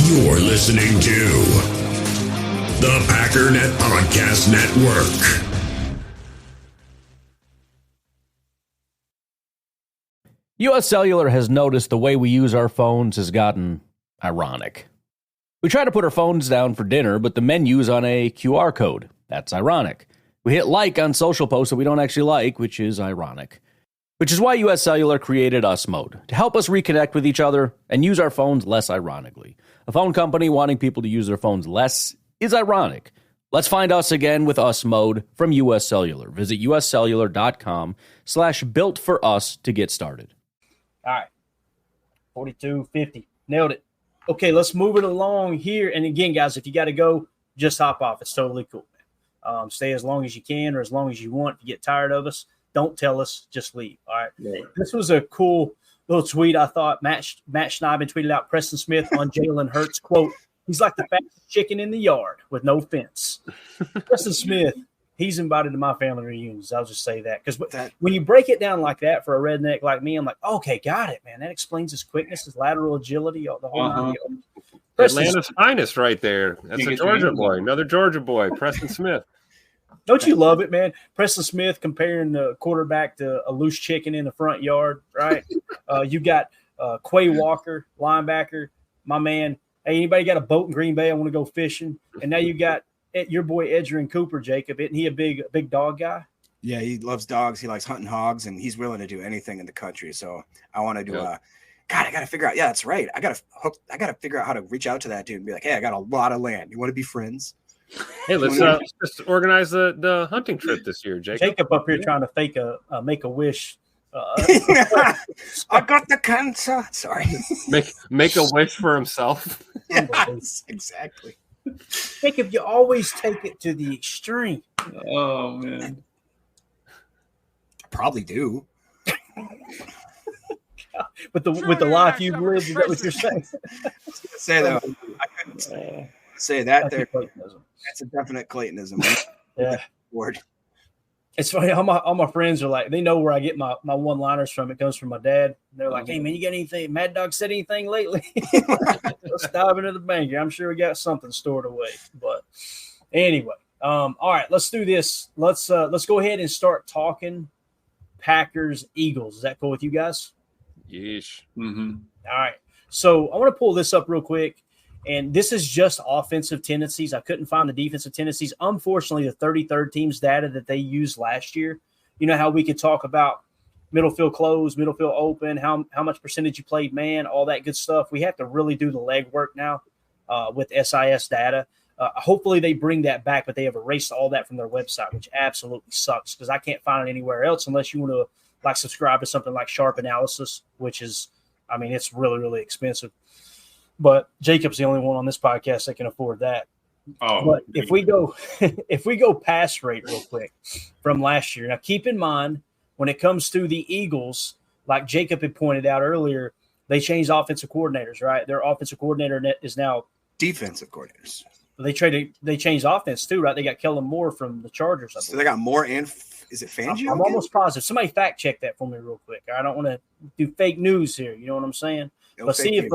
You're listening to the Packernet Podcast Network. U.S. Cellular has noticed the way we use our phones has gotten ironic. We try to put our phones down for dinner, but the menu's on a QR code. That's ironic. We hit like on social posts that we don't actually like, which is ironic. Which is why U.S. Cellular created Us Mode, to help us reconnect with each other and use our phones less ironically. A phone company wanting people to use their phones less is ironic. Let's find us again with Us Mode from U.S. Cellular. Visit uscellular.com/built-for-us to get started. All right, 42.50. Nailed it. Okay, let's move it along here. And again, guys, if you got to go, just hop off. It's totally cool, man. Stay as long as you can or as long as you want. If you get tired of us, don't tell us. Just leave. All right. Yeah. This was a cool little tweet, I thought. Matt Schneiden tweeted out Preston Smith on Jalen Hurts. Quote, he's like the fastest chicken in the yard with no fence. Preston Smith, he's invited to my family reunions. I'll just say that. Because when you break it down like that for a redneck like me, I'm like, okay, got it, man. That explains his quickness, his lateral agility, the whole Atlanta's finest right there. That's a Georgia boy. Another Georgia boy, Preston Smith. Don't you love it, man? Preston Smith comparing the quarterback to a loose chicken in the front yard, right? You got Quay Walker, linebacker, my man. Hey, anybody got a boat in Green Bay? I want to go fishing. And now you got your boy Edgerrin Cooper, Jacob. Isn't he a big dog guy? Yeah, he loves dogs. He likes hunting hogs, and he's willing to do anything in the country. So I want to do God, I got to figure out. Yeah, that's right. I got to figure out how to reach out to that dude and be like, hey, I got a lot of land. You want to be friends? Hey, let's just organize the hunting trip this year, Jacob. Jacob up here trying to make a wish. I got the cancer. Sorry. Make a wish for himself. Yes, exactly. Jacob, you always take it to the extreme. Oh man, I probably do. with the life you've lived, is that what you're saying? Say that. I couldn't say that. There. That's a definite Claytonism. Yeah. Word. It's funny. All my friends are like, they know where I get my one-liners from. It comes from my dad. They're like, hey, man, you got anything? Mad Dog said anything lately? Let's dive into the bank here. I'm sure we got something stored away. But anyway, all right, let's do this. Let's go ahead and start talking Packers, Eagles. Is that cool with you guys? Yeesh. Mm-hmm. All right. So I want to pull this up real quick. And this is just offensive tendencies. I couldn't find the defensive tendencies. Unfortunately, the 33rd team's data that they used last year, you know how we could talk about middle field closed, middle field open, how much percentage you played man, all that good stuff. We have to really do the legwork now with SIS data. Hopefully they bring that back, but they have erased all that from their website, which absolutely sucks because I can't find it anywhere else unless you want to like subscribe to something like Sharp Analysis, which is, I mean, it's really, really expensive. But Jacob's the only one on this podcast that can afford that. Oh, but if we go pass rate real quick from last year. Now, keep in mind when it comes to the Eagles, like Jacob had pointed out earlier, they changed offensive coordinators, right? Their offensive coordinator is now defensive coordinators. They changed offense too, right? They got Kellen Moore from the Chargers. So they got Moore and is it Fangio? I'm almost positive. Somebody fact check that for me real quick. I don't want to do fake news here. You know what I'm saying? But see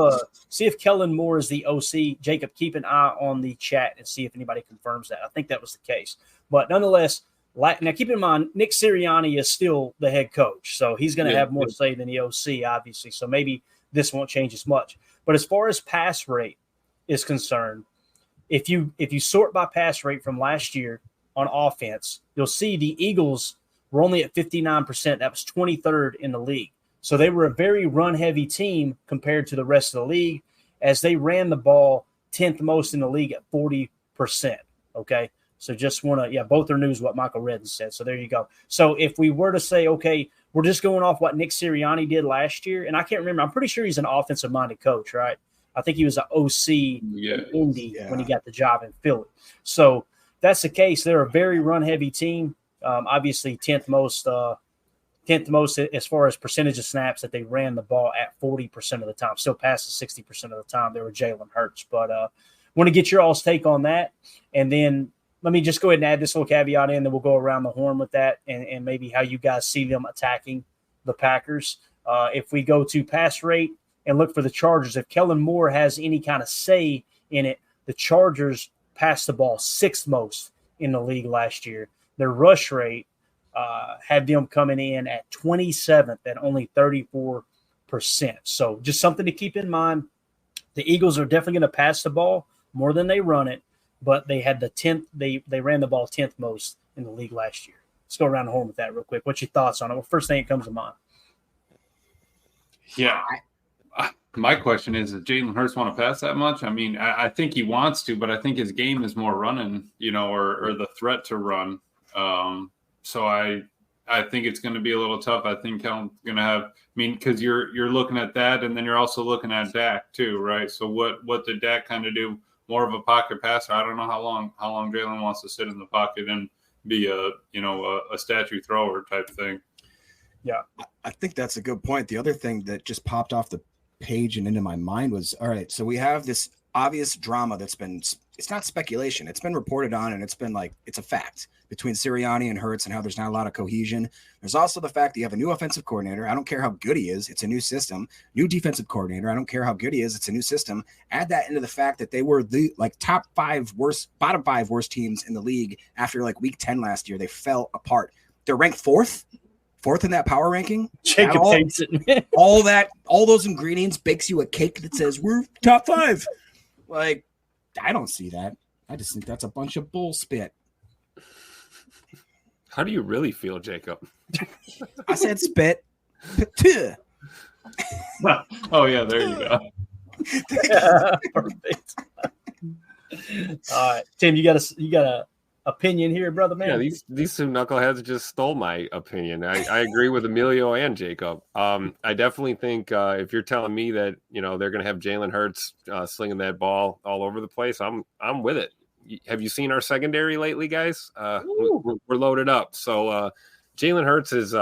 if Kellen Moore is the OC. Jacob, keep an eye on the chat and see if anybody confirms that. I think that was the case. But nonetheless, now keep in mind, Nick Sirianni is still the head coach. So he's going to have more say than the OC, obviously. So maybe this won't change as much. But as far as pass rate is concerned, if you sort by pass rate from last year on offense, you'll see the Eagles were only at 59%. That was 23rd in the league. So they were a very run-heavy team compared to the rest of the league as they ran the ball 10th most in the league at 40%, okay? So just want to, both are news what Michael Redden said. So there you go. So if we were to say, okay, we're just going off what Nick Sirianni did last year, and I can't remember. I'm pretty sure he's an offensive-minded coach, right? I think he was an OC in Indy when he got the job in Philly. So that's the case. They're a very run-heavy team. Obviously, 10th most as far as percentage of snaps that they ran the ball at 40% of the time, still past the 60% of the time. They were Jalen Hurts. But want to get your all's take on that. And then let me just go ahead and add this little caveat in, then we'll go around the horn with that and maybe how you guys see them attacking the Packers. If we go to pass rate and look for the Chargers. If Kellen Moore has any kind of say in it, the Chargers passed the ball 6th most in the league last year. Their rush rate had them coming in at 27th at only 34%. So just something to keep in mind. The Eagles are definitely going to pass the ball more than they run it, but they had the 10th. They ran the ball 10th most in the league last year. Let's go around the horn with that real quick. What's your thoughts on it? Well, first thing that comes to mind. Yeah. My question is, does Jalen Hurts want to pass that much? I mean, I think he wants to, but I think his game is more running, or the threat to run. So I think it's going to be a little tough. I think I'm going to have, because you're looking at that, and then you're also looking at Dak too, right? So what did Dak kind of do? More of a pocket passer. I don't know how long Jalen wants to sit in the pocket and be a statue thrower type thing. Yeah, I think that's a good point. The other thing that just popped off the page and into my mind was, all right, so we have this obvious drama that's been, it's not speculation, it's been reported on, and it's been like, it's a fact between Sirianni and Hurts and how there's not a lot of cohesion. There's also the fact that you have a new offensive coordinator. I don't care how good he is, it's a new system. New defensive coordinator. I don't care how good he is, it's a new system. Add that into the fact that they were the bottom 5 worst teams in the league after like week 10 last year. They fell apart. They're ranked fourth in that power ranking. Jacob hates it. all those ingredients bakes you a cake that says we're top 5. Like, I don't see that. I just think that's a bunch of bull spit. How do you really feel, Jacob? I said spit. Oh yeah, there you go. Perfect. All right, Tim, you got a opinion here, brother, man? Yeah, these two knuckleheads just stole my opinion. I agree with Emilio and Jacob. I definitely think if you're telling me that they're going to have Jalen Hurts slinging that ball all over the place, I'm with it. Have you seen our secondary lately, guys? We're loaded up. So Jalen Hurts is,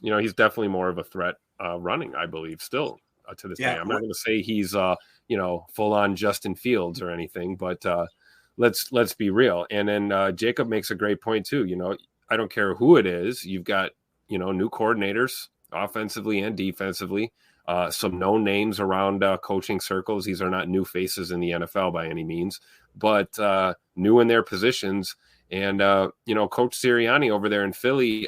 he's definitely more of a threat running, I believe, still to this day. I'm not going to say he's, full on Justin Fields or anything, but let's be real. And then Jacob makes a great point too. I don't care who it is. You've got, new coordinators offensively and defensively, some known names around coaching circles. These are not new faces in the NFL by any means, but new in their positions. And, Coach Sirianni over there in Philly,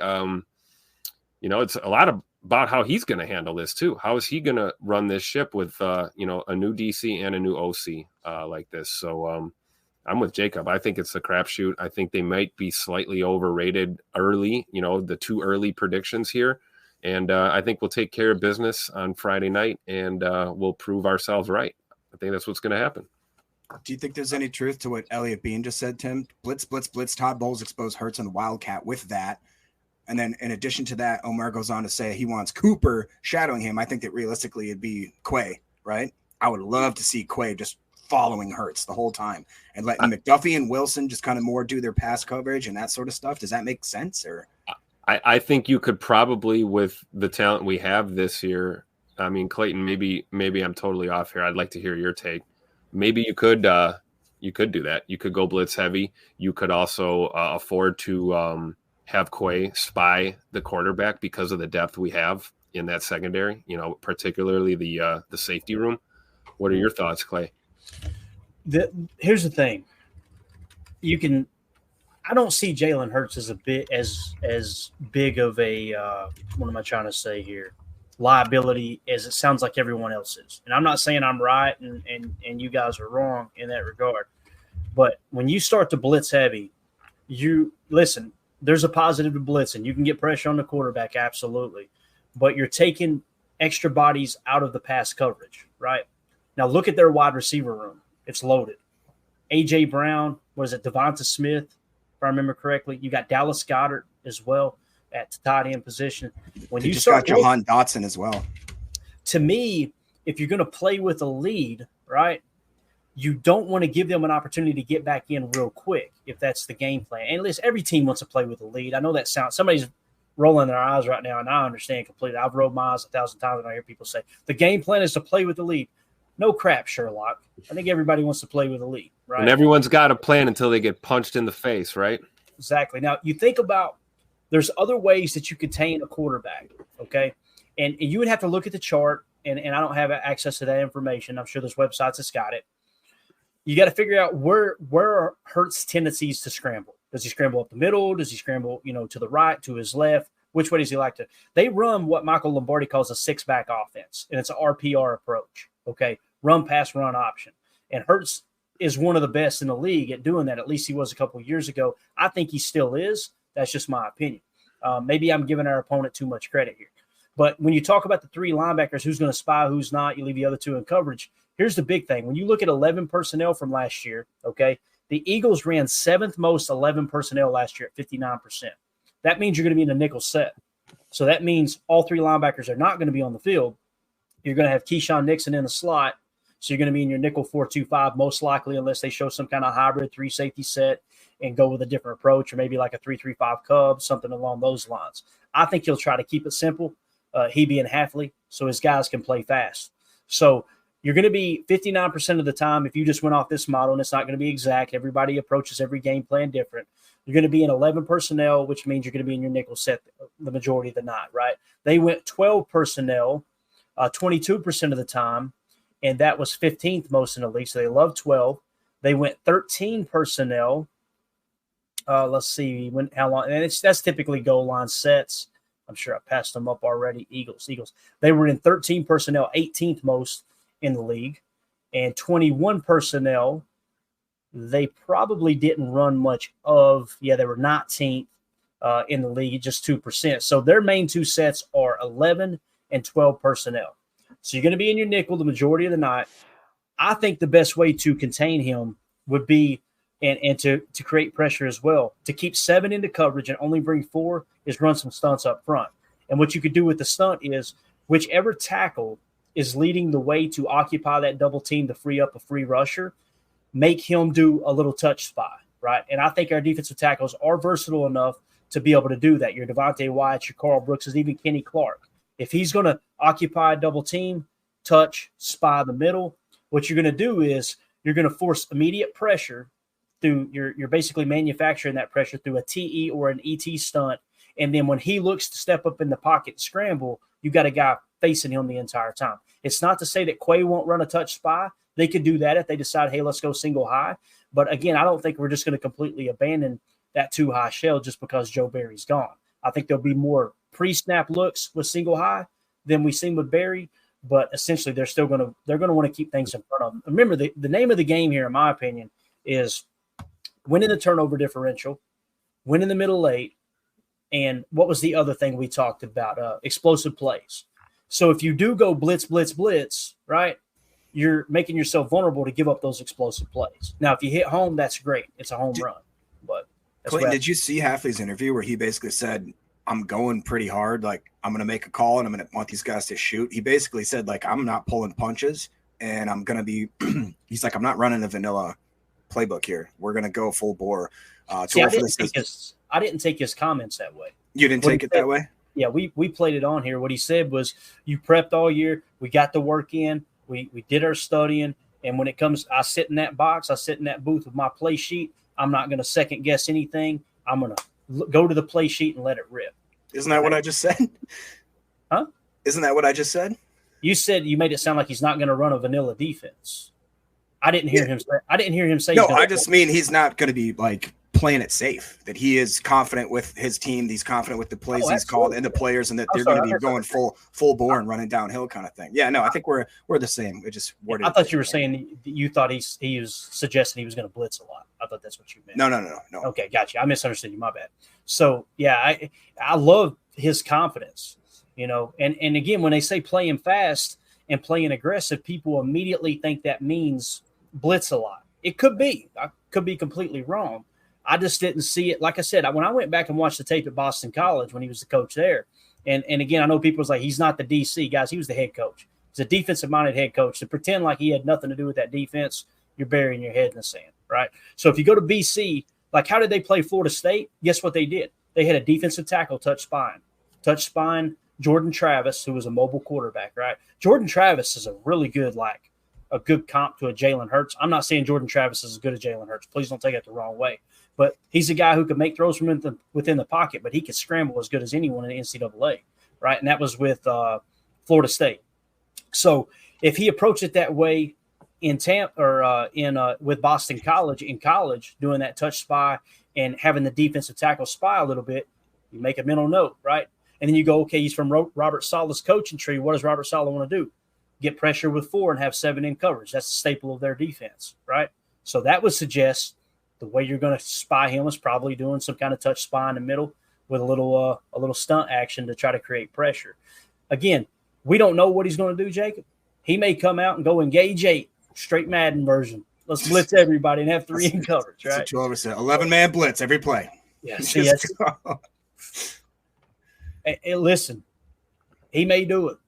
it's a lot about how he's going to handle this too. How is he going to run this ship with, a new DC and a new OC like this? So I'm with Jacob. I think it's a crapshoot. I think they might be slightly overrated early, the too early predictions here. And I think we'll take care of business on Friday night, and we'll prove ourselves right. I think that's what's going to happen. Do you think there's any truth to what Elliot Bean just said, Tim? Blitz, blitz, blitz. Todd Bowles exposed Hurts and the Wildcat with that. And then in addition to that, Omar goes on to say he wants Cooper shadowing him. I think that realistically it'd be Quay, right? I would love to see Quay just following Hurts the whole time and letting McDuffie and Wilson just kind of more do their pass coverage and that sort of stuff. Does that make sense? Or I think you could probably, with the talent we have this year, I mean, Clayton, maybe I'm totally off here. I'd like to hear your take. Maybe you could do that. You could go blitz heavy. You could also afford to have Quay spy the quarterback because of the depth we have in that secondary, particularly the safety room. What are your thoughts, Clay? Here's the thing. I don't see Jalen Hurts as as big of a what am I trying to say here? Liability as it sounds like everyone else is. And I'm not saying I'm right and you guys are wrong in that regard. But when you start to blitz heavy, there's a positive to blitz, and you can get pressure on the quarterback, absolutely. But you're taking extra bodies out of the pass coverage, right? Now look at their wide receiver room. It's loaded. A.J. Brown, Devonta Smith, if I remember correctly. You got Dallas Goedert as well at the tight end position. When you got Jahan Dotson as well. To me, if you're going to play with a lead, right, you don't want to give them an opportunity to get back in real quick if that's the game plan. And listen, every team wants to play with a lead. I know that sounds – somebody's rolling their eyes right now, and I understand completely. I've rolled my eyes 1,000 times, and I hear people say, the game plan is to play with the lead. No crap, Sherlock. I think everybody wants to play with a lead, right? And everyone's got a plan until they get punched in the face, right? Exactly. Now, you think about there's other ways that you contain a quarterback, okay? And you would have to look at the chart and I don't have access to that information. I'm sure there's websites that's got it. You got to figure out where are Hurts' tendencies to scramble. Does he scramble up the middle? Does he scramble, to the right, to his left? Which way does he like to? They run what Michael Lombardi calls a six-back offense, and it's an RPR approach. Okay, run, pass, run option. And Hurts is one of the best in the league at doing that. At least he was a couple of years ago. I think he still is. That's just my opinion. Maybe I'm giving our opponent too much credit here. But when you talk about the three linebackers, who's going to spy, who's not, you leave the other two in coverage. Here's the big thing. When you look at 11 personnel from last year, okay, the Eagles ran seventh most 11 personnel last year at 59%. That means you're going to be in a nickel set. So that means all three linebackers are not going to be on the field. You're going to have Keyshawn Nixon in the slot. So you're going to be in your nickel 4-2-5 most likely, unless they show some kind of hybrid 3-safety set and go with a different approach, or maybe like a 3-3-5 Cub, something along those lines. I think he'll try to keep it simple, he being Halfley, so his guys can play fast. So you're going to be 59% of the time, if you just went off this model, and it's not going to be exact, everybody approaches every game plan different. You're going to be in 11 personnel, which means you're going to be in your nickel set the majority of the night, right? They went 12 personnel 22% of the time, and that was 15th most in the league, so they love 12. They went 13 personnel. Let's see how long, and that's typically goal line sets. I'm sure I passed them up already. Eagles. They were in 13 personnel, 18th most in the league, and 21 personnel. They probably didn't run much of. Yeah, they were 19th in the league, just 2%. So their main two sets are 11 and 12 personnel. So you're going to be in your nickel the majority of the night. I think the best way to contain him would be, and to create pressure as well, to keep 7 into coverage and only bring 4 is run some stunts up front. And what you could do with the stunt is whichever tackle is leading the way to occupy that double team to free up a free rusher, make him do a little touch spy, right? And I think our defensive tackles are versatile enough to be able to do that. Your Devontae Wyatt, your Carl Brookses, even Kenny Clark. If he's going to occupy a double team, touch, spy the middle, what you're going to do is you're going to force immediate pressure through you're basically manufacturing that pressure through a TE or an ET stunt. And then when he looks to step up in the pocket and scramble, you got a guy facing him the entire time. It's not to say that Quay won't run a touch spy. They could do that if they decide, hey, let's go single high. But again, I don't think we're just going to completely abandon that too high shell just because Joe Barry's gone. I think there'll be more pre-snap looks with single high than we've seen with Barry. But essentially, they're going to want to keep things in front of them. Remember, the name of the game here, in my opinion, is winning the turnover differential, winning the middle eight, and what was the other thing we talked about? Explosive plays. So if you do go blitz, right, you're making yourself vulnerable to give up those explosive plays. Now, if you hit home, that's great. It's a home run. But Clayton, did you see Halfley's interview where he basically said, I'm going pretty hard. Like, I'm going to make a call and I'm going to want these guys to shoot. He basically said, like, I'm not pulling punches and I'm going to be – he's like, I'm not running a vanilla playbook here. We're going to go full bore. I didn't take his comments that way. You didn't take it that way? Yeah, we played it on here. What he said was, you prepped all year. We got the work in. We did our studying. And when it comes, I sit in that box. I sit in that booth with my play sheet. I'm not going to second guess anything. I'm going to go to the play sheet and let it rip. Isn't that what I just said? Huh? Isn't that what I just said? You said you made it sound like he's not going to run a vanilla defense. I didn't hear him say. No, I just mean he's not going to be like playing it safe. That he is confident with his team. He's confident with the plays he's called and the players, and that they're going to be going full bore and running downhill kind of thing. Yeah, no, I think we're the same. We just worded. I thought you were saying you thought he was suggesting he was going to blitz a lot. I thought that's what you meant. No. Okay, gotcha. I misunderstood you. My bad. So yeah, I love his confidence. And again, when they say playing fast and playing aggressive, people immediately think that means blitz a lot. It could be. I could be completely wrong. I just didn't see it. Like I said, when I went back and watched the tape at Boston College when he was the coach there, and again, I know people was like, he's not the DC. Guys, he was the head coach. He's a defensive-minded head coach. To pretend like he had nothing to do with that defense, you're burying your head in the sand, right? So if you go to BC, like how did they play Florida State? Guess what they did? They had a defensive tackle touch spine, Jordan Travis, who was a mobile quarterback, right? Jordan Travis is a really good, a good comp to a Jalen Hurts. I'm not saying Jordan Travis is as good as Jalen Hurts. Please don't take it the wrong way. But he's a guy who could make throws from within the pocket, but he could scramble as good as anyone in the NCAA, right? And that was with Florida State. So if he approached it that way in with Boston College in college, doing that touch spy and having the defensive tackle spy a little bit, you make a mental note, right? And then you go, okay, he's from Robert Saleh's coaching tree. What does Robert Saleh want to do? Get pressure with 4 and have 7 in coverage. That's the staple of their defense, right? So that would suggest the way you're going to spy him is probably doing some kind of touch spy in the middle with a little stunt action to try to create pressure. Again, we don't know what he's going to do, Jacob. He may come out and go engage 8, straight Madden version. Let's blitz everybody and have 3 in coverage, right? That's what 11-man blitz every play. Yeah, see, hey, listen, he may do it.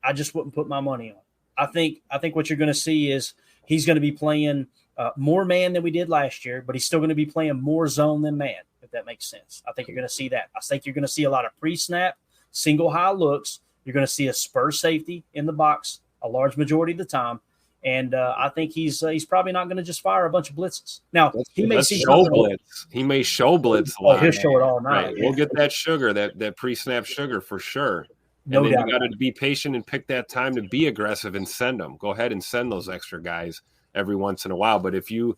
I just wouldn't put my money on. I think what you're going to see is he's going to be playing more man than we did last year, but he's still going to be playing more zone than man, if that makes sense. I think you're going to see that. I think you're going to see a lot of pre-snap, single high looks. You're going to see a spur safety in the box a large majority of the time. And I think he's probably not going to just fire a bunch of blitzes. Now, he may see show blitz. He may show blitz a lot. He'll show it all night. Right. We'll get that sugar, that pre-snap sugar for sure. No and then doubt. you got to be patient and pick that time to be aggressive and send them. Go ahead and send those extra guys every once in a while. But if you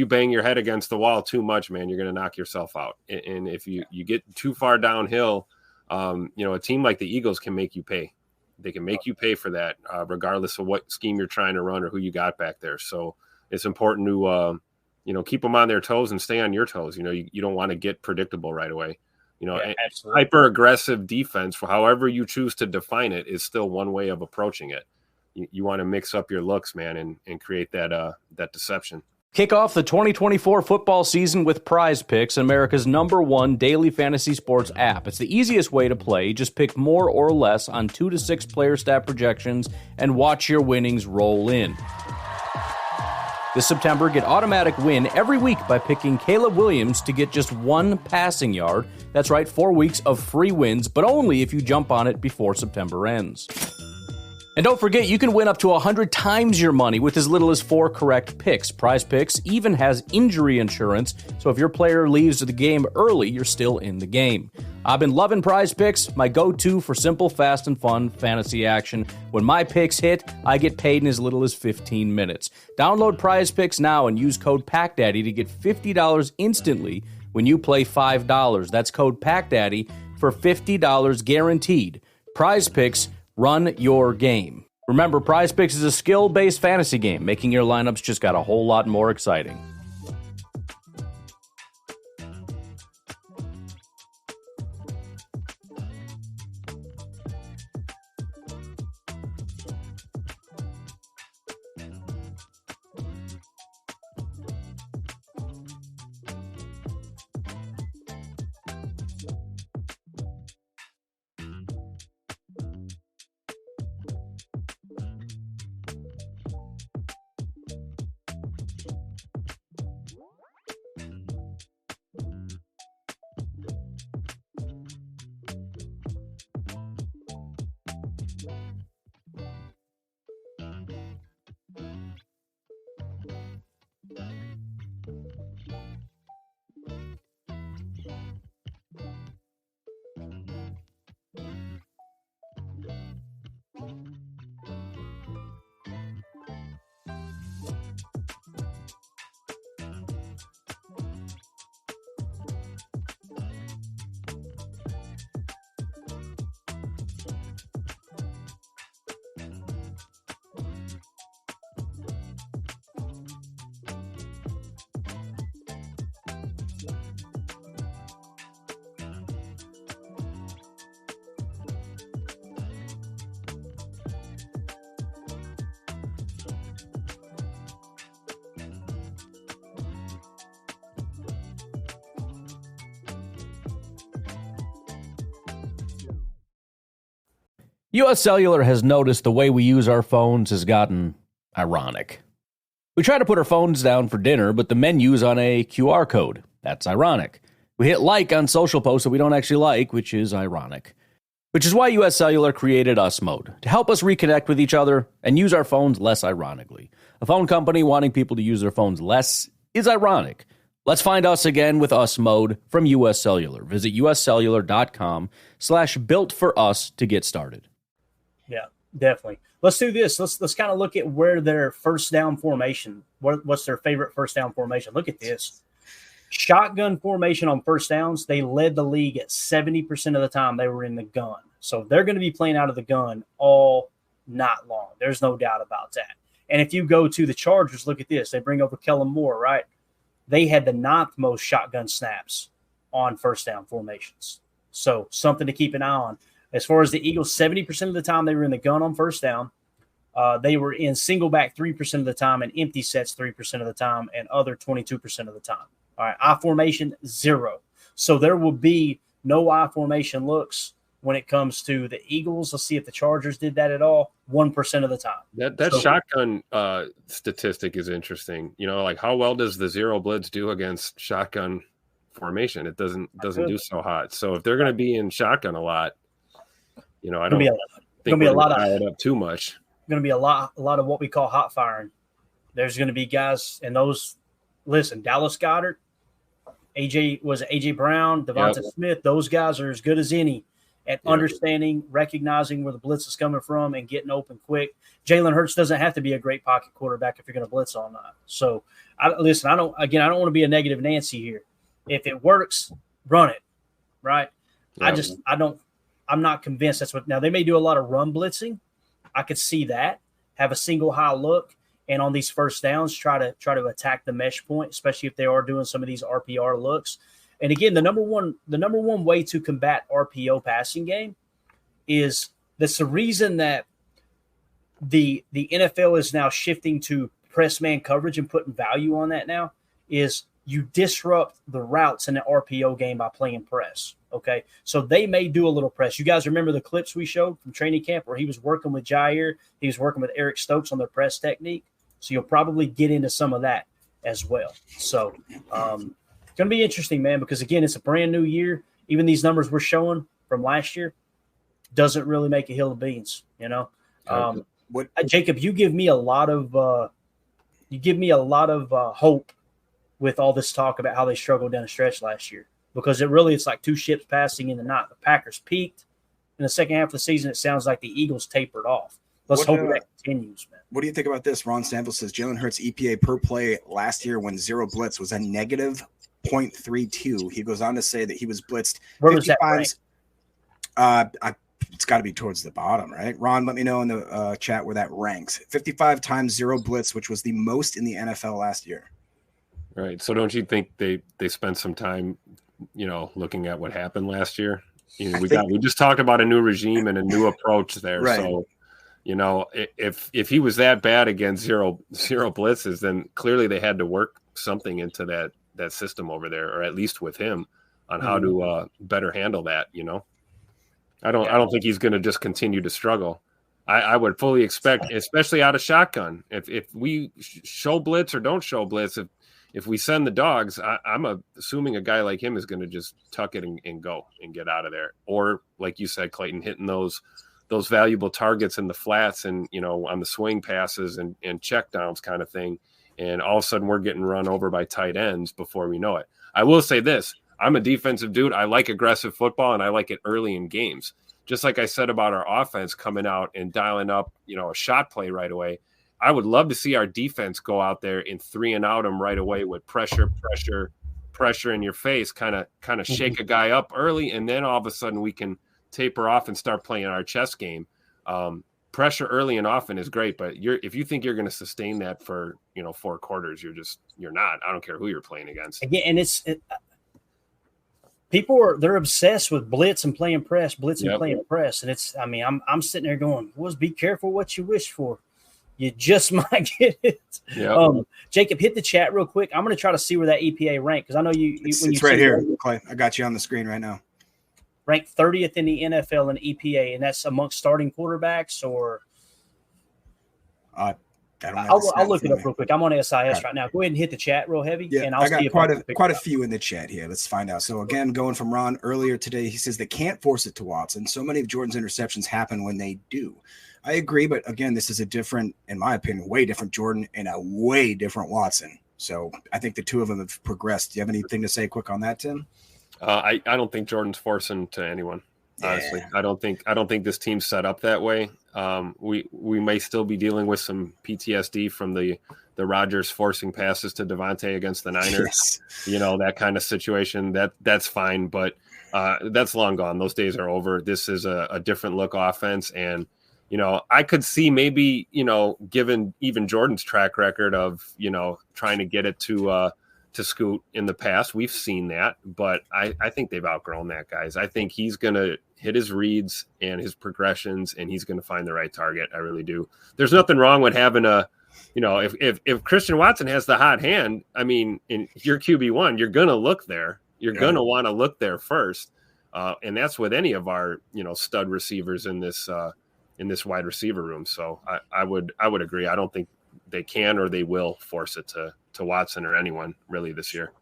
bang your head against the wall too much, man, you're going to knock yourself out. And if you get too far downhill, a team like the Eagles can make you pay. They can make you pay for that, regardless of what scheme you're trying to run or who you got back there. So it's important to, keep them on their toes and stay on your toes. You don't want to get predictable right away. Hyper aggressive defense, for however you choose to define it, is still one way of approaching it. You want to mix up your looks, man, and create that deception. Kick off the 2024 football season with Prize Picks, America's #1 daily fantasy sports app. It's the easiest way to play. Just pick more or less on 2 to 6 player stat projections and watch your winnings roll in. This September, get automatic win every week by picking Caleb Williams to get just 1 passing yard. That's right, 4 weeks of free wins, but only if you jump on it before September ends. And don't forget, you can win up to 100 times your money with as little as 4 correct picks. Prize Picks even has injury insurance, so if your player leaves the game early, you're still in the game. I've been loving Prize Picks, my go-to for simple, fast, and fun fantasy action. When my picks hit, I get paid in as little as 15 minutes. Download Prize Picks now and use code PACKDADDY to get $50 instantly when you play $5. That's code PACKDADDY for $50 guaranteed. Prize Picks, run your game. Remember, Prize Picks is a skill-based fantasy game, making your lineups just got a whole lot more exciting. U.S. Cellular has noticed the way we use our phones has gotten ironic. We try to put our phones down for dinner, but the menu's on a QR code. That's ironic. We hit like on social posts that we don't actually like, which is ironic. Which is why U.S. Cellular created Us Mode, to help us reconnect with each other and use our phones less ironically. A phone company wanting people to use their phones less is ironic. Let's find us again with Us Mode from U.S. Cellular. Visit uscellular.com/built for us to get started. Yeah. Definitely. Let's do this. Let's kind of look at where their first down formation. What's their favorite first down formation? Look at this. Shotgun formation on first downs. They led the league at 70% of the time they were in the gun. So they're going to be playing out of the gun all night long. There's no doubt about that. And if you go to the Chargers, look at this. They bring over Kellen Moore, right? They had the 9th most shotgun snaps on first down formations. So something to keep an eye on. As far as the Eagles, 70% of the time they were in the gun on first down. They were in single back 3% of the time and empty sets 3% of the time and other 22% of the time. All right, I formation, 0. So there will be no I formation looks when it comes to the Eagles. Let's see if the Chargers did that at all. 1% of the time. That shotgun statistic is interesting. You know, like how well does the zero blitz do against shotgun formation? It doesn't do so hot. So if they're going to be in shotgun a lot, you know, I don't think we're going to dial it up too much. Going to be a lot of what we call hot firing. There's going to be guys and those. Listen, Dallas Goedert, AJ Brown, Devonta Smith. Those guys are as good as any at understanding, recognizing where the blitz is coming from, and getting open quick. Jalen Hurts doesn't have to be a great pocket quarterback if you're going to blitz all night. So, I don't want to be a negative Nancy here. If it works, run it, right? Yeah. I'm not convinced that's what. Now they may do a lot of run blitzing. I could see that. Have a single high look, and on these first downs, try to attack the mesh point, especially if they are doing some of these RPR looks. And again, the number one way to combat RPO passing game is that's the reason that the NFL is now shifting to press man coverage and putting value on that now is you disrupt the routes in the RPO game by playing press. Okay, so they may do a little press. You guys remember the clips we showed from training camp where he was working with Jair, he was working with Eric Stokes on their press technique. So you'll probably get into some of that as well. So it's going to be interesting, man, because again, it's a brand new year. Even these numbers we're showing from last year doesn't really make a hill of beans, you know. Jacob, you give me a lot of hope with all this talk about how they struggled down the stretch last year. Because it's like two ships passing in the night. The Packers peaked in the second half of the season. It sounds like the Eagles tapered off. Let's hope that continues, man. What do you think about this? Ron Stanfield says Jalen Hurts' EPA per play last year when zero blitz was a negative 0.32. He goes on to say that he was blitzed 50 times. It's got to be towards the bottom, right? Ron, let me know in the chat where that ranks. 55 times zero blitz, which was the most in the NFL last year. Right. So don't you think they spent some time, you know, looking at what happened last year? You know, we just talked about a new regime and a new approach there. Right. So, you know, if he was that bad against zero blitzes, then clearly they had to work something into that system over there, or at least with him on how to better handle that. You know, I don't think he's going to just continue to struggle. I would fully expect, especially out of shotgun, if we show blitz or don't show blitz, if we send the dogs, I'm assuming a guy like him is going to just tuck it and go and get out of there. Or like you said, Clayton, hitting those valuable targets in the flats and, you know, on the swing passes and check downs kind of thing. And all of a sudden we're getting run over by tight ends before we know it. I will say this. I'm a defensive dude. I like aggressive football and I like it early in games. Just like I said about our offense coming out and dialing up, you know, a shot play right away. I would love to see our defense go out there and 3-and-out them right away with pressure in your face, kind of shake a guy up early, and then all of a sudden we can taper off and start playing our chess game. Pressure early and often is great, but if you think you're going to sustain that for 4 quarters, you're not. I don't care who you're playing against. Again, and people they're obsessed with blitz and playing press, playing press, and I'm sitting there going, be careful what you wish for. You just might get it. Yep. Jacob, hit the chat real quick. I'm going to try to see where that EPA ranked because I know it's right here, Clay. I got you on the screen right now. Ranked 30th in the NFL in EPA, and that's amongst starting quarterbacks or. I'll look it up real quick. I'm on SIS right now. Go ahead and hit the chat real heavy. Yeah, and I'll I got quite a few in the chat here. Let's find out. So again, going from Ron earlier today, he says they can't force it to Watson. So many of Jordan's interceptions happen when they do. I agree, but again, this is a different, in my opinion, way different Jordan and a way different Watson. So I think the two of them have progressed. Do you have anything to say quick on that, Tim? I don't think Jordan's forcing to anyone. Honestly, I don't think this team's set up that way. We may still be dealing with some PTSD from the Rodgers forcing passes to Devontae against the Niners. Yes. That kind of situation. That's fine, but that's long gone. Those days are over. This is a different look offense, and I could see maybe given even Jordan's track record of trying to get it to Scoot in the past, we've seen that, but I think they've outgrown that, guys. I think he's going to hit his reads and his progressions, and he's going to find the right target. I really do. There's nothing wrong with having if Christian Watson has the hot hand, I mean, in your QB1, you're going to look there. You're going to want to look there first. And that's with any of our, stud receivers in this wide receiver room. So I would agree. I don't think they can or they will force it to Watson or anyone really this year.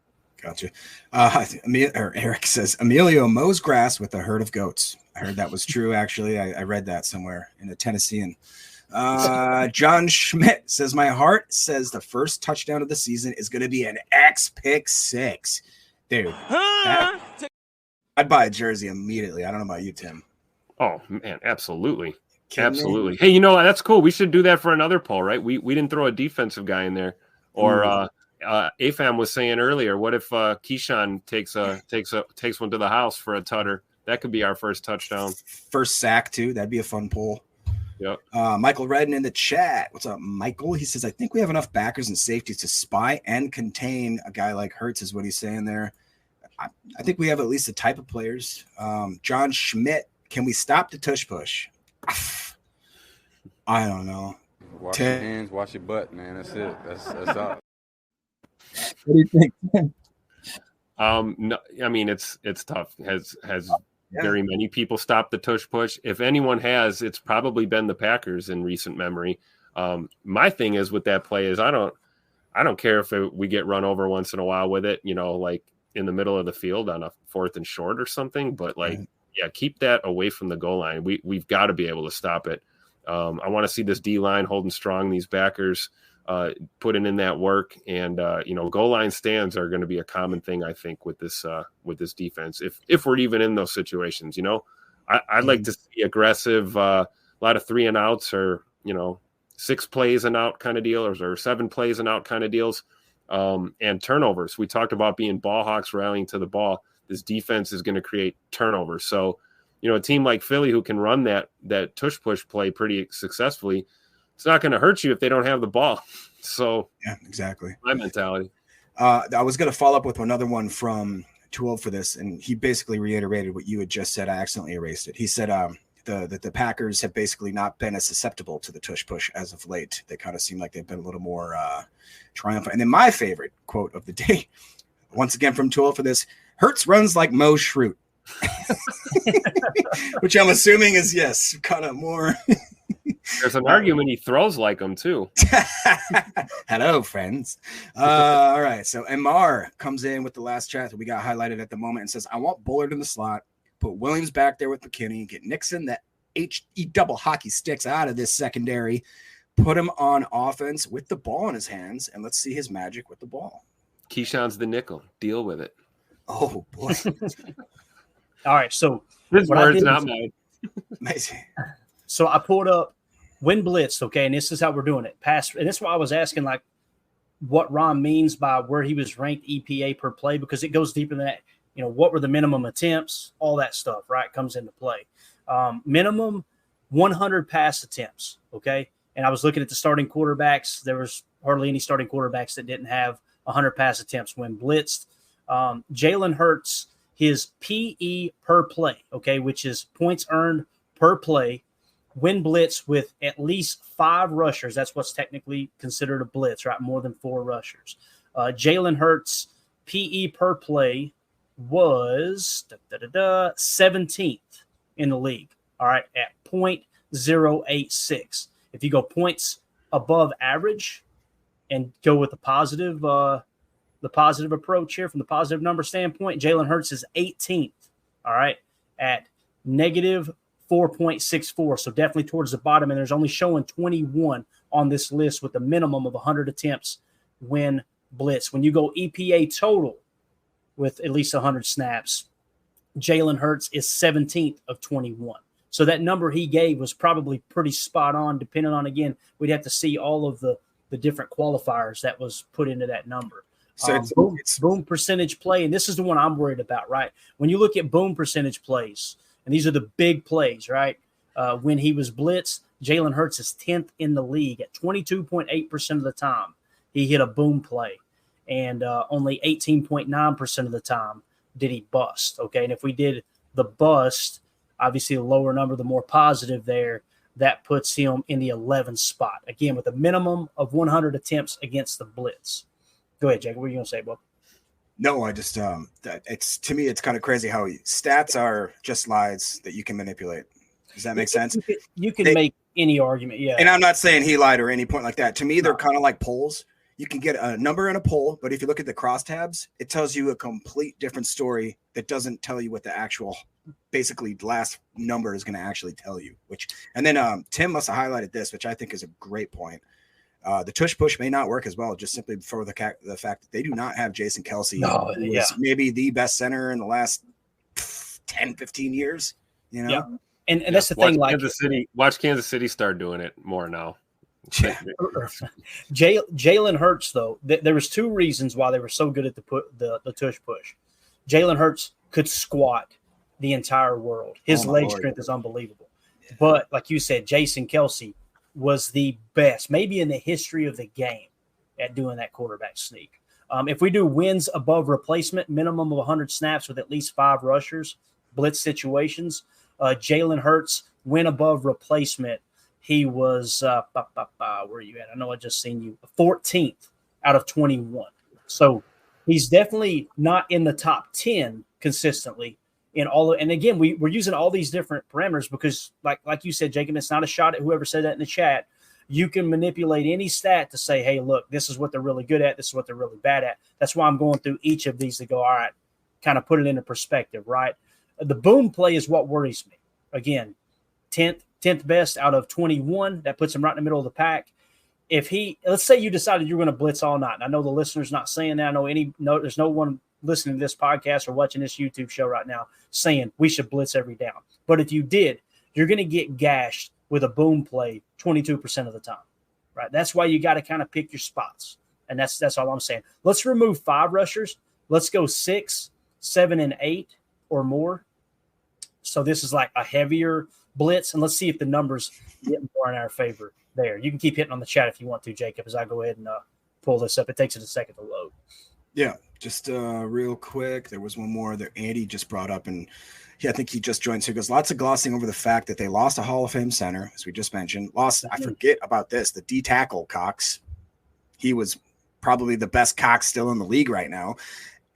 Gotcha. Eric says Emilio mows grass with a herd of goats. I heard that was true. Actually, I read that somewhere in a Tennessean. John Schmidt says my heart says the first touchdown of the season is going to be an pick 6. Dude, I'd buy a jersey immediately. I don't know about you, Tim. Oh man, absolutely. Absolutely. Hey, that's cool. We should do that for another poll, right? We didn't throw a defensive guy in there. Or Afam was saying earlier, what if Keyshawn takes one to the house for a tutter? That could be our first touchdown. First sack too. That'd be a fun poll. Yep. Michael Redden in the chat. What's up, Michael? He says, I think we have enough backers and safeties to spy and contain a guy like Hurts, is what he's saying there. I think we have at least the type of players. John Schmidt, can we stop the tush push? I don't know. Wash your hands, wash your butt, man. That's it. That's all. What do you think? No, I mean it's tough. Has very many people stopped the tush push? If anyone has, it's probably been the Packers in recent memory. My thing is with that play is I don't care if we get run over once in a while with it, like in the middle of the field on a 4th and short or something. But keep that away from the goal line. We've got to be able to stop it. I want to see this D line holding strong, these backers putting in that work, and goal line stands are going to be a common thing, I think, with this defense. If we're even in those situations, I'd like to see aggressive, a lot of 3 and outs, or 6 plays and out kind of deals, or 7 plays and out kind of deals, and turnovers. We talked about being ball hawks, rallying to the ball. This defense is going to create turnovers. So, a team like Philly who can run that tush push play pretty successfully, it's not going to hurt you if they don't have the ball. So yeah, exactly. My mentality. I was going to follow up with another one from Too Old for This, and he basically reiterated what you had just said. I accidentally erased it. He said that the Packers have basically not been as susceptible to the tush push as of late. They kind of seem like they've been a little more triumphant. And then my favorite quote of the day, once again from Too Old for This, Hurts runs like Mo Schrute. Which I'm assuming is, yes, kind of more. There's an argument he throws like him too. Hello, friends. All right. So MR comes in with the last chat that we got highlighted at the moment and says, I want Bullard in the slot, put Williams back there with McKinney, get Nixon, that HE double hockey sticks out of this secondary, put him on offense with the ball in his hands, and let's see his magic with the ball. Keyshawn's the nickel. Deal with it. Oh, boy. All right, so his words, not mine. Amazing. So I pulled up when blitzed, okay, and this is how we're doing it. Pass, and that's why I was asking, like, what Ron means by where he was ranked EPA per play, because it goes deeper than that. What were the minimum attempts? All that stuff, right, comes into play. Minimum 100 pass attempts, okay? And I was looking at the starting quarterbacks. There was hardly any starting quarterbacks that didn't have 100 pass attempts when blitzed. Jalen Hurts, his PE per play, okay, which is points earned per play, when blitz with at least 5 rushers. That's what's technically considered a blitz, right? More than 4 rushers. Jalen Hurts' PE per play was 17th in the league, all right, at 0.086. If you go points above average and go with the positive approach here from the positive number standpoint, Jalen Hurts is 18th, all right, at negative 4.64. So definitely towards the bottom. And there's only showing 21 on this list with a minimum of 100 attempts when blitz. When you go EPA total with at least 100 snaps, Jalen Hurts is 17th of 21. So that number he gave was probably pretty spot on, depending on, again, we'd have to see all of the different qualifiers that was put into that number. So boom percentage play, and this is the one I'm worried about, right? When you look at boom percentage plays, and these are the big plays, right? When he was blitzed, Jalen Hurts is 10th in the league at 22.8% of the time. He hit a boom play, and only 18.9% of the time did he bust, okay? And if we did the bust, obviously the lower number, the more positive there, that puts him in the 11th spot, again, with a minimum of 100 attempts against the blitz. Go ahead, Jacob. What are you going to say, Bob? No, I just to me, it's kind of crazy how stats are just slides that you can manipulate. Does that make sense? You can make any argument, yeah. And I'm not saying he lied or any point like that. To me, they're kind of like polls. You can get a number in a poll, but if you look at the crosstabs, it tells you a complete different story that doesn't tell you what the actual basically last number is going to actually tell you. And then Tim must have highlighted this, which I think is a great point. The tush push may not work as well, just simply for the fact that they do not have Jason Kelce, who is maybe the best center in the last 10, 15 years. You know, and that's the thing. Like watch Kansas City start doing it more now. Jalen Hurts, though, there was two reasons why they were so good at the tush push. Jalen Hurts could squat the entire world. His leg strength is unbelievable. Yeah. But like you said, Jason Kelce was the best, maybe in the history of the game, at doing that quarterback sneak. If we do wins above replacement, minimum of 100 snaps with at least 5 rushers, blitz situations, Jalen Hurts win above replacement. He was where are you at? I know I just seen you 14th out of 21. So he's definitely not in the top 10 consistently in all. And again, we're using all these different parameters because, like you said, Jacob, it's not a shot at whoever said that in the chat. You can manipulate any stat to say, hey, look, this is what they're really good at. This is what they're really bad at. That's why I'm going through each of these to go, all right, kind of put it into perspective, right? The boom play is what worries me. Again, 10th best out of 21. That puts him right in the middle of the pack. Let's say you decided you're going to blitz all night. And I know the listener's not saying that. I know there's no one listening to this podcast or watching this YouTube show right now saying we should blitz every down. But if you did, you're going to get gashed with a boom play 22% of the time, right? That's why you got to kind of pick your spots. And that's all I'm saying. Let's remove 5 rushers. Let's go 6, 7, and 8 or more. So this is like a heavier blitz, and let's see if the numbers get more in our favor there. You can keep hitting on the chat if you want to, Jacob, as I go ahead and pull this up. It takes it a second to load. Yeah, just real quick. There was one more that Andy just brought up, and I think he just joined. So he goes, lots of glossing over the fact that they lost a Hall of Fame center, as we just mentioned. I forget about this, the D tackle Cox. He was probably the best Cox still in the league right now.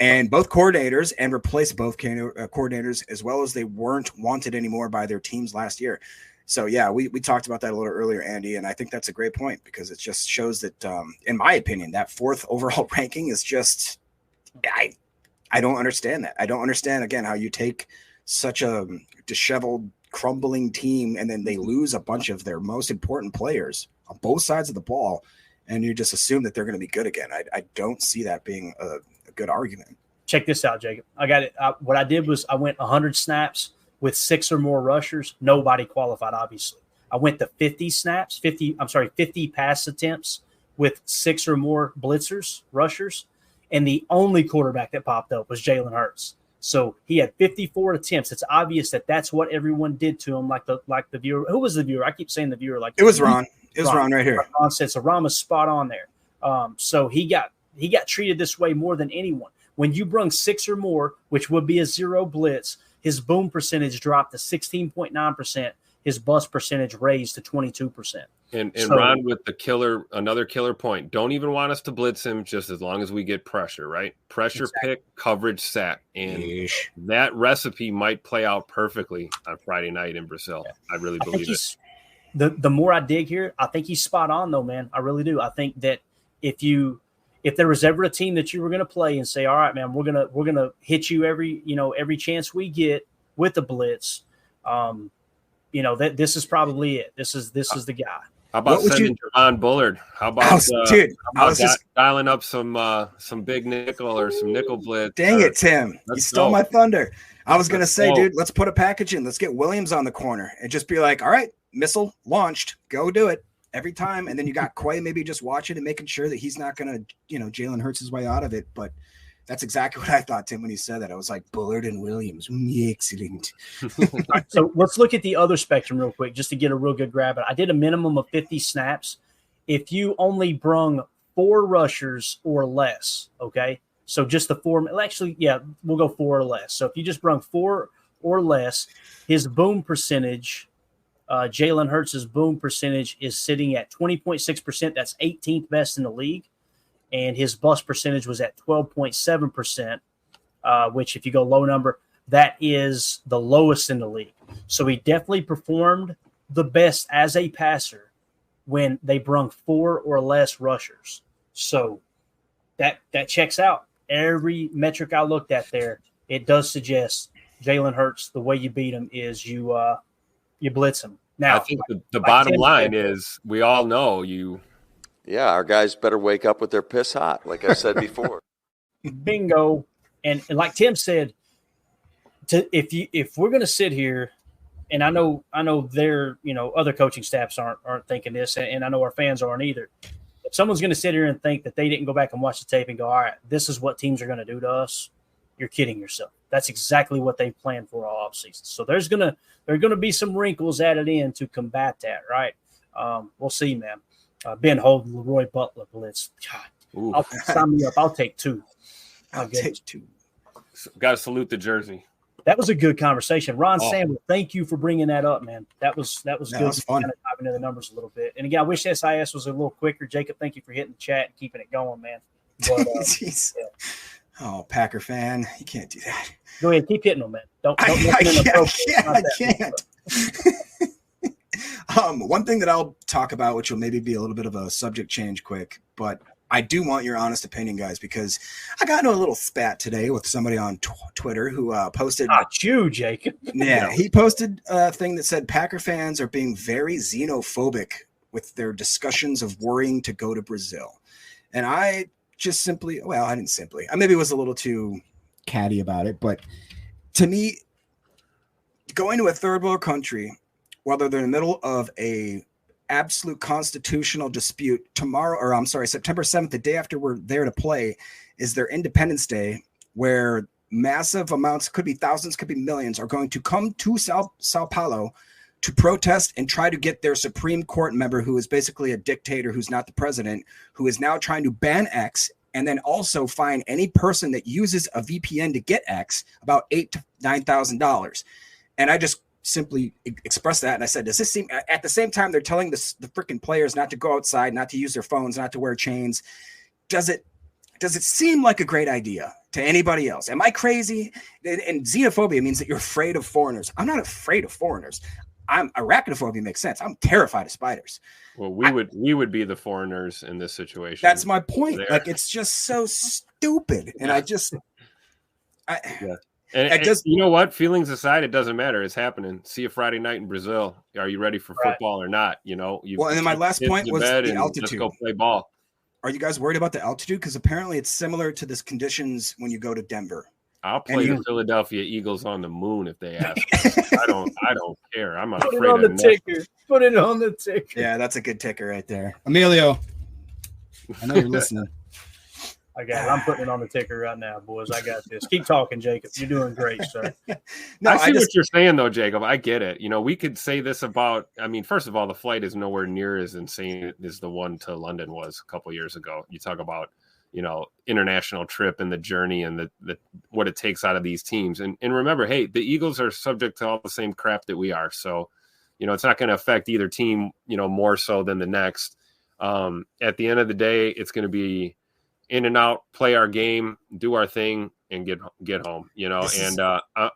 And both coordinators and replaced both coordinators, as well as they weren't wanted anymore by their teams last year. So, yeah, we talked about that a little earlier, Andy, and I think that's a great point because it just shows that, in my opinion, that 4th overall ranking is just I don't understand that. I don't understand, again, how you take such a disheveled, crumbling team and then they lose a bunch of their most important players on both sides of the ball, and you just assume that they're going to be good again. I don't see that being a good argument. Check this out, Jacob. I got it. What I did was I went 100 snaps with 6 or more rushers. Nobody qualified, obviously. I went to 50 pass attempts with 6 or more rushers. And the only quarterback that popped up was Jalen Hurts. So he had 54 attempts. It's obvious that that's what everyone did to him, like the viewer. Who was the viewer? I keep saying the viewer. Like it was Ron. It was Ron right here. Ron said, so Ron was spot on there. So he got treated this way more than anyone. When you brung 6 or more, which would be a 0 blitz, his boom percentage dropped to 16.9%. His bust percentage raised to 22%. And Ron with another killer point. Don't even want us to blitz him just as long as we get pressure, right? Pressure, pick, coverage, sack. And that recipe might play out perfectly on Friday night in Brazil. Yeah. I really believe it. The more I dig here, I think he's spot on, though, man. I really do. I think that if there was ever a team that you were going to play and say, all right, man, we're gonna hit you every chance we get with the blitz, that this is probably it. This is the guy. How about sending Javon Bullard? How about dialing up some big nickel or some nickel blitz? Dang it, Tim! You stole my thunder. I was gonna say, dude, let's put a package in. Let's get Williams on the corner and just be like, all right, missile launched, go do it every time. And then you got Quay maybe just watching and making sure that he's not gonna, Jalen Hurts his way out of it. But that's exactly what I thought, Tim, when he said that. I was like, Bullard and Williams, excellent. Right, so let's look at the other spectrum real quick, just to get a real good grab. I did a minimum of 50 snaps. If you only brung 4 rushers or less, okay? So just the 4 – actually, yeah, we'll go 4 or less. So if you just brung 4 or less, his boom percentage, Jalen Hurts' boom percentage is sitting at 20.6%. That's 18th best in the league. And his bust percentage was at 12.7%, which if you go low number, that is the lowest in the league. So he definitely performed the best as a passer when they brung 4 or less rushers. So that checks out. Every metric I looked at there, it does suggest Jalen Hurts, the way you beat him is you blitz him. Now, I think the bottom line is we all know you – yeah, our guys better wake up with their piss hot, like I said before. Bingo. And like Tim said, if we're going to sit here, and I know their other coaching staffs aren't thinking this, and I know our fans aren't either. If someone's going to sit here and think that they didn't go back and watch the tape and go, all right, this is what teams are going to do to us, you're kidding yourself. That's exactly what they planned for all offseason. So there's gonna be some wrinkles added in to combat that, right? We'll see, man. Ben Holden, Leroy Butler blitz. God, sign me up. I'll take 2. I'll take 2. Got to salute the jersey. That was a good conversation. Ron Samuel, thank you for bringing that up, man. That was good. That was fun. Kind of dive into the numbers a little bit. And again, I wish SIS was a little quicker. Jacob, thank you for hitting the chat and keeping it going, man. But, yeah. Oh, Packer fan, you can't do that. Go ahead, keep hitting them, man. I can't. One thing that I'll talk about, which will maybe be a little bit of a subject change quick, but I do want your honest opinion, guys, because I got into a little spat today with somebody on Twitter who posted. Not you, Jacob. Yeah, he posted a thing that said Packer fans are being very xenophobic with their discussions of worrying to go to Brazil. And I just simply, I didn't simply, I maybe was a little too catty about it, but to me, going to a third world country, whether they're in the middle of a absolute constitutional dispute September 7th, the day after we're there to play, is their Independence Day, where massive amounts, could be thousands, could be millions, are going to come to Sao Paulo to protest and try to get their Supreme Court member, who is basically a dictator, who's not the president, who is now trying to ban X and then also fine any person that uses a VPN to get X about $8,000 to $9,000. And I just simply expressed that. And I said, does this seem, at the same time, they're telling the freaking players not to go outside, not to use their phones, not to wear chains. Does it seem like a great idea to anybody else? Am I crazy? And xenophobia means that you're afraid of foreigners. I'm not afraid of foreigners. Arachnophobia makes sense. I'm terrified of spiders. Well, we would be the foreigners in this situation. That's my point. There. Like, it's just so stupid. And yeah. And you know what? Feelings aside, it doesn't matter. It's happening. See you Friday night in Brazil. Are you ready for football or not? And then my last point was the altitude. Let's go play ball. Are you guys worried about the altitude? Because apparently it's similar to this conditions when you go to Denver. I'll play the Philadelphia Eagles on the moon if they ask. I don't care. I'm not afraid of the ticker. Put it on the ticker. Yeah, that's a good ticker right there. Emilio, I know you're listening. I got it. I'm putting it on the ticker right now, boys. I got this. Keep talking, Jacob. You're doing great, sir. I see what you're saying, though, Jacob. I get it. We could say this about – first of all, the flight is nowhere near as insane as the one to London was a couple of years ago. You talk about, international trip and the journey and the what it takes out of these teams. And remember, hey, the Eagles are subject to all the same crap that we are. So, it's not going to affect either team, more so than the next. At the end of the day, it's going to be – in and out, play our game, do our thing, and get home.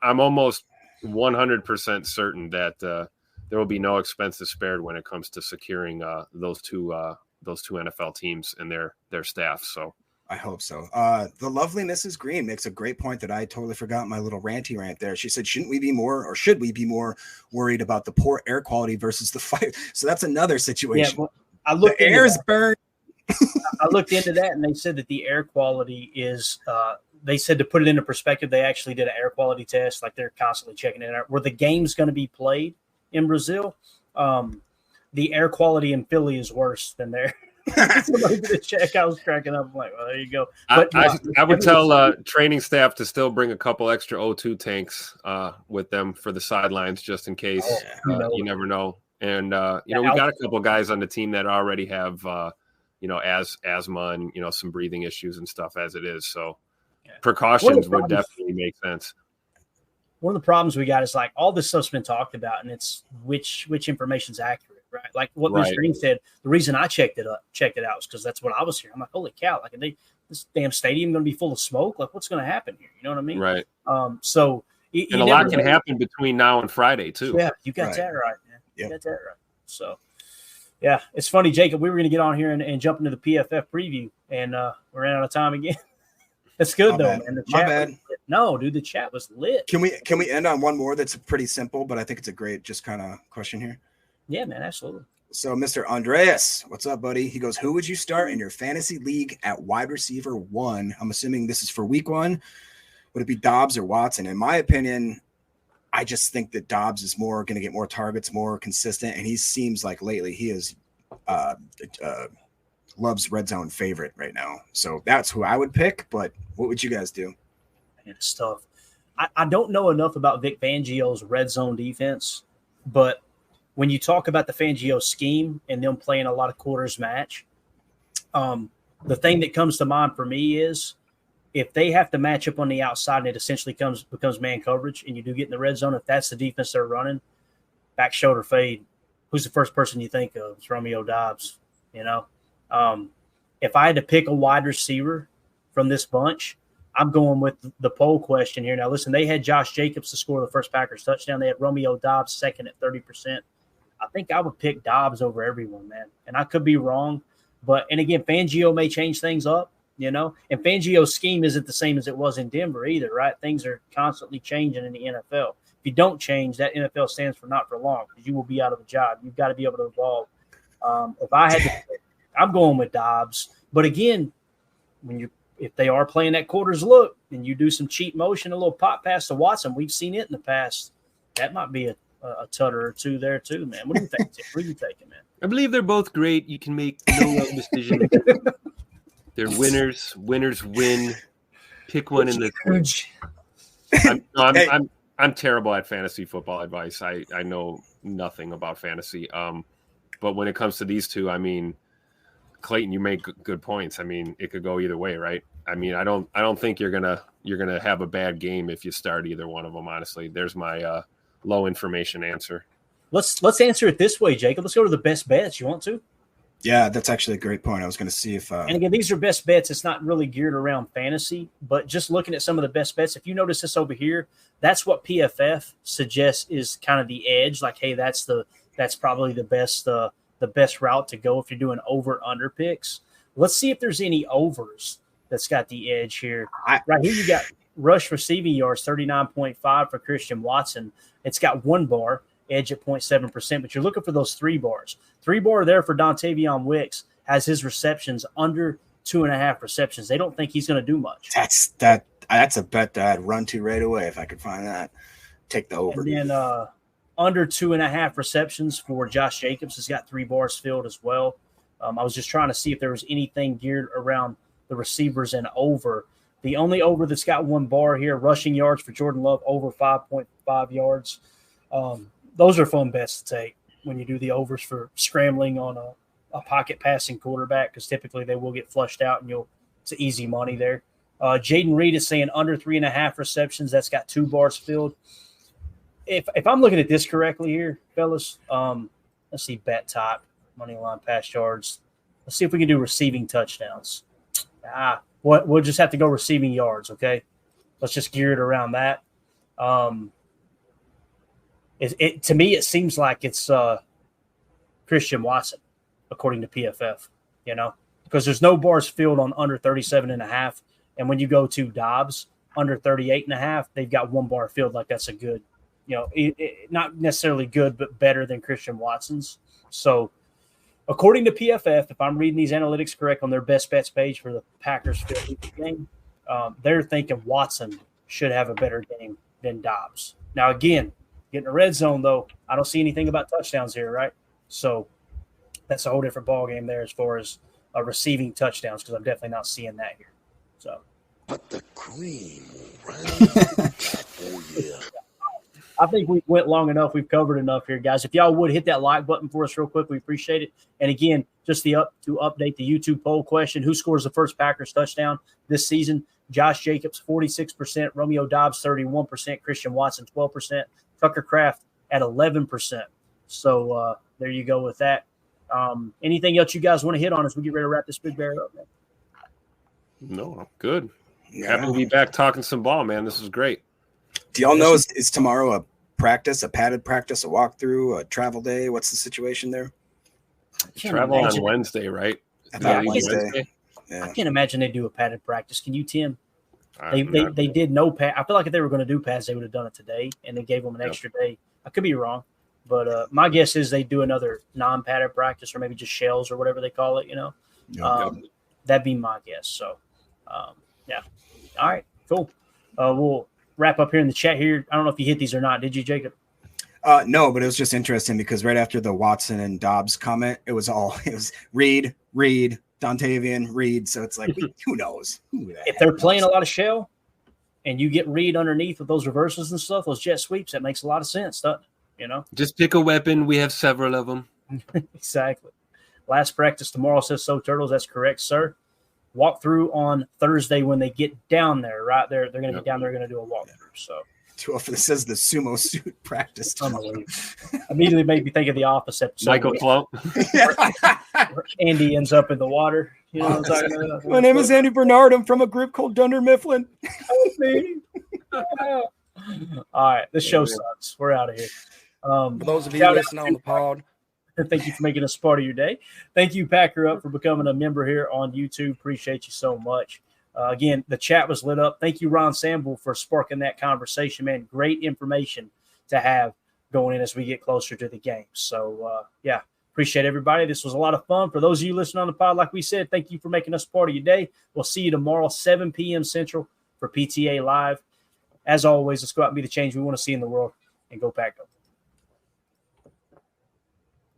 I'm almost 100% certain that there will be no expenses spared when it comes to securing those two NFL teams and their staff. So I hope so. The lovely Mrs. Green makes a great point that I totally forgot my little ranty rant there. She said, should we be more worried about the poor air quality versus the fire? So that's another situation. Yeah, well, I looked the air's burned. I looked into that, and they said that the air quality is they said to put it into perspective, they actually did an air quality test. Like they're constantly checking it out. Where the game's going to be played in Brazil, the air quality in Philly is worse than there. Somebody did a check. I was cracking up. I'm like, well, there you go. But I would tell training staff to still bring a couple extra O2 tanks with them for the sidelines, just in case. You never know. And we got a couple guys on the team that already have asthma and some breathing issues and stuff as it is. So precautions would definitely make sense. One of the problems we got is like all this stuff's been talked about, and it's which information's accurate. Right, like what Mr. Green said. The reason I checked it out was because that's what I was hearing. I'm like, holy cow! Like, this damn stadium going to be full of smoke? Like, what's going to happen here? You know what I mean? Right. So, and a lot can happen between now and Friday too. Yeah, you got that right, man. You got that right. So, yeah, it's funny, Jacob. We were going to get on here and jump into the PFF preview, and we're out of time again. That's good though, man. The chat no, dude, the chat was lit. Can we end on one more that's pretty simple, but I think it's a great just kind of question here. Yeah, man, absolutely. So, Mr. Andreas, what's up, buddy? He goes, who would you start in your fantasy league at wide receiver 1? I'm assuming this is for week 1. Would it be Dobbs or Watson? In my opinion, I just think that Dobbs is going to get more targets, more consistent, and he seems like lately he is loves red zone favorite right now. So that's who I would pick, but what would you guys do? Man, it's tough. I don't know enough about Vic Fangio's red zone defense, but when you talk about the Fangio scheme and them playing a lot of quarters match, the thing that comes to mind for me is if they have to match up on the outside and it essentially becomes man coverage and you do get in the red zone, if that's the defense they're running, back shoulder fade, who's the first person you think of? It's Romeo Dobbs, If I had to pick a wide receiver from this bunch, I'm going with the poll question here. Now, listen, they had Josh Jacobs to score the first Packers touchdown. They had Romeo Dobbs second at 30%. I think I would pick Dobbs over everyone, man. And I could be wrong. And again, Fangio may change things up, and Fangio's scheme isn't the same as it was in Denver either, right? Things are constantly changing in the NFL. If you don't change, that NFL stands for not for long because you will be out of a job. You've got to be able to evolve. If I had to pick, I'm going with Dobbs. But again, if they are playing that quarters look and you do some cheat motion, a little pop pass to Watson, we've seen it in the past. That might be a tutter or two there too, man. What do you think, Tim? What are you thinking, man? I believe they're both great. You can make no wrong decision. They're winners. Winners win. Pick one in the. I'm terrible at fantasy football advice. I know nothing about fantasy. But when it comes to these two, I mean, Clayton, you make good points. I mean, it could go either way, right? I mean, I don't think you're gonna have a bad game if you start either one of them. Honestly, there's my low information answer. Let's answer it this way, Jacob. Let's go to the best bets. You want to? Yeah, that's actually a great point. I was going to see if. And again, these are best bets. It's not really geared around fantasy, but just looking at some of the best bets. If you notice this over here, that's what PFF suggests is kind of the edge. Like, hey, that's probably the best route to go if you're doing over under picks. Let's see if there's any overs that's got the edge here. Right here, you got rush receiving yards 39.5 for Christian Watson. It's got 1 bar. Edge at 0.7%, but you're looking for those 3 bars. 3 bar there for Dontavion Wicks has his receptions under 2.5 receptions. They don't think he's going to do much. That's a bet that I'd run to right away if I could find that. Take the over. And then under 2.5 receptions for Josh Jacobs has got 3 bars filled as well. I was just trying to see if there was anything geared around the receivers and over. The only over that's got 1 bar here, rushing yards for Jordan Love over 5.5 yards. Those are fun bets to take when you do the overs for scrambling on a pocket passing quarterback because typically they will get flushed out and it's easy money there. Jaden Reed is saying under 3.5 receptions. That's got 2 bars filled. If I'm looking at this correctly here, fellas, let's see bet type, money line pass yards. Let's see if we can do receiving touchdowns. We'll just have to go receiving yards, okay? Let's just gear it around that. To me, it seems like it's Christian Watson, according to PFF. because there's no bars filled on under 37.5. And when you go to Dobbs under 38.5, they've got one bar filled. Like that's a good, not necessarily good, but better than Christian Watson's. So according to PFF, if I'm reading these analytics correct on their best bets page for the Packers game, they're thinking Watson should have a better game than Dobbs. Now, again, getting a red zone, though, I don't see anything about touchdowns here, right? So that's a whole different ballgame there as far as receiving touchdowns, because I'm definitely not seeing that here. So, But the cream, right? Oh, yeah. I think we went long enough. We've covered enough here, guys. If y'all would hit that like button for us real quick, we appreciate it. And again, just to update the YouTube poll question, who scores the first Packers touchdown this season? Josh Jacobs, 46%, Romeo Dobbs, 31%, Christian Watson, 12%, Tucker Kraft at 11%. So there you go with that. Anything else you guys want to hit on as we get ready to wrap this big bear up, man? No, I'm good. Happy to be back talking some ball, man. This is great. Do y'all know is tomorrow a practice, a padded practice, a walkthrough, a travel day? What's the situation there? Travel on Wednesday, right? I thought Wednesday. Yeah. I can't imagine they do a padded practice. Can you, Tim? They did no pad. I feel like if they were going to do pads, they would have done it today, and they gave them an extra day. I could be wrong, but my guess is they do another non-padded practice, or maybe just shells or whatever they call it. That'd be my guess. So, yeah. All right, cool. We'll wrap up here in the chat here. I don't know if you hit these or not. Did you, Jacob? No, but it was just interesting because right after the Watson and Dobbs comment, it was Reed, Dontavian, Reed. So it's like, who knows? If they're playing a lot of shell and you get Reed underneath with those reversals and stuff, those jet sweeps, that makes a lot of sense, doesn't it? Just pick a weapon. We have several of them. Exactly. Last practice tomorrow, says So Turtles. That's correct, sir. Walk through on Thursday when they get down there, right? They're going to get down there, going to do a walkthrough. So. It says the sumo suit practice. Immediately made me think of the Office episode. Michael Plump. Where Andy ends up in the water. You know what I'm talking about? My name is Andy Bernard. I'm from a group called Dunder Mifflin. Help me. All right. This show sucks. We're out of here. For those of you listening on the pod, thank you for making us part of your day. Thank you, Packer Up, for becoming a member here on YouTube. Appreciate you so much. Again, the chat was lit up. Thank you, Ron Samble, for sparking that conversation, man. Great information to have going in as we get closer to the game. So, yeah, appreciate everybody. This was a lot of fun. For those of you listening on the pod, like we said, thank you for making us part of your day. We'll see you tomorrow, 7 p.m. Central for PTA Live. As always, let's go out and be the change we want to see in the world, and go Pack Go.